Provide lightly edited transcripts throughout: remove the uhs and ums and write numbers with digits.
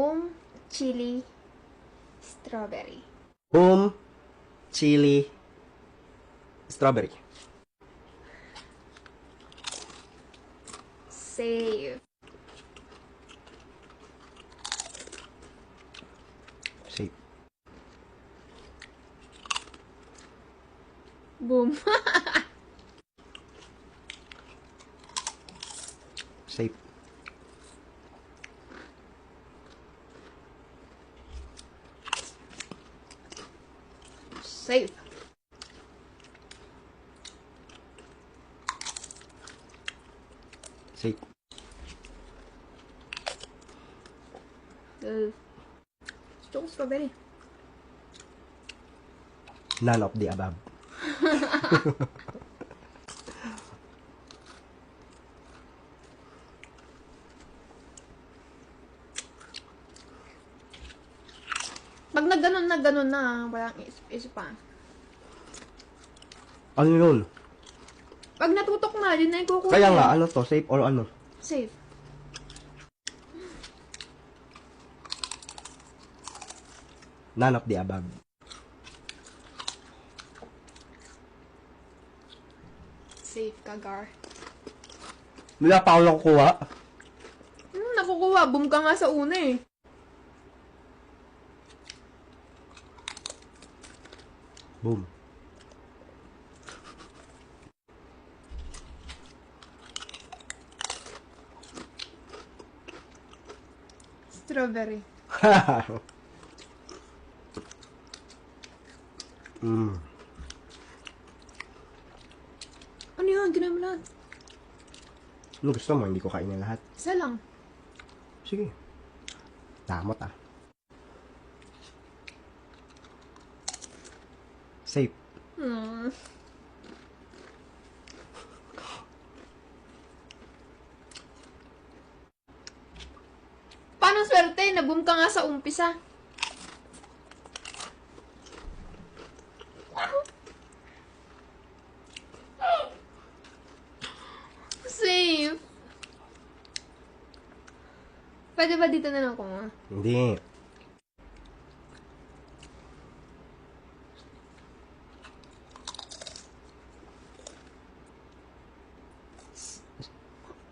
Boom, chili, strawberry. Boom, chili, strawberry. Save. Safe. Boom. Safe. Save. Safe. Gusto ko strawberry. None of the above. Pag nagganon na, walang isip pa. Ano yun? Pag natutok na, yun na ikukuha. Kaya nga, ano to? Safe or ano? Safe. None of the above. Safe, kagar. Wala pa ako nakukuha. Nakukuha. Boom ka nga sa una eh. Boom. Strawberry. Mm. Ano yun? Ginawa mo lahat. Ano gusto mo? Hindi ko kainin lahat. Isa lang. Sige. Damot ah. Safe. Paano swerte? Nag-boom ka nga sa umpisa. Safe. Pwede ba dito na lang kumuha? Hindi.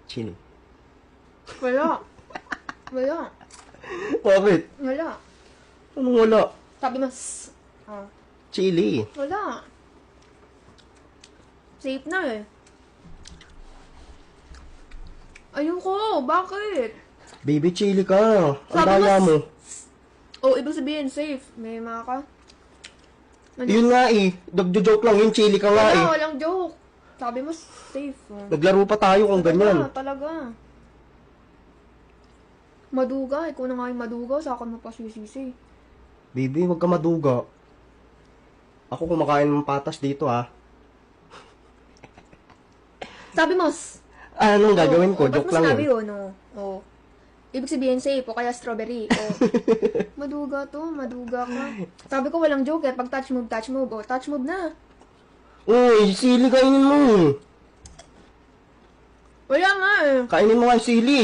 Chili. Wala. Wala. Bakit? Wala. Anong wala? Sabi mo, Chili. wala. Safe na eh. Ayoko, bakit? Baby chili ka. Ang Sabi daya mo. Oh, ibig sabihin, safe. May mga ka. Ano? Yun nga eh. Nagjo-joke lang yung chili ka nga eh. Wala, walang joke. Sabi mo, safe. Oh. Naglaro pa tayo kung ganyan. Talaga. Maduga. Ikaw na nga yung maduga. Sa akin mo pa sisisi. Baby, huwag ka maduga. Ako kumakain ng patas dito ah. Sabi mo, Anong gagawin ko? Joke lang sabi yun. yun, no? Oh. Ibig sabihin safe o kaya strawberry. Oh. Maduga to, maduga ka. Sabi ko walang joke eh. Pag touch move. Oh, touch move na. Uy, sili kainin mo. Wala nga eh. Kainin mo nga yung sili.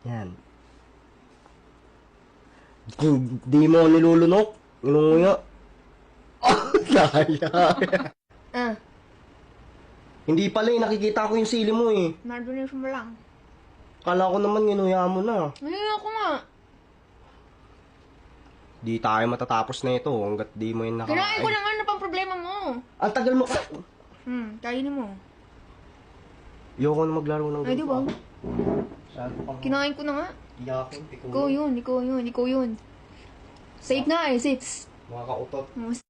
Yan. Di mo nilulunok. Inunguya. Daya. Hindi pala eh, nakikita ko yung sili mo eh. Nandun mo lang. Kala ko naman ginuya mo na. Hindi ako nga. Di tayo matatapos na ito hanggat di mo yung nakain. Kinain ko na nga, ano pang problema mo? Ang tagal mo ka. Kainin mo. Ayoko na maglaro ng Ay, di ba? Kinain ko na nga. Iyakin, Ikaw yun. Safe na eh, 6. Mga kautot.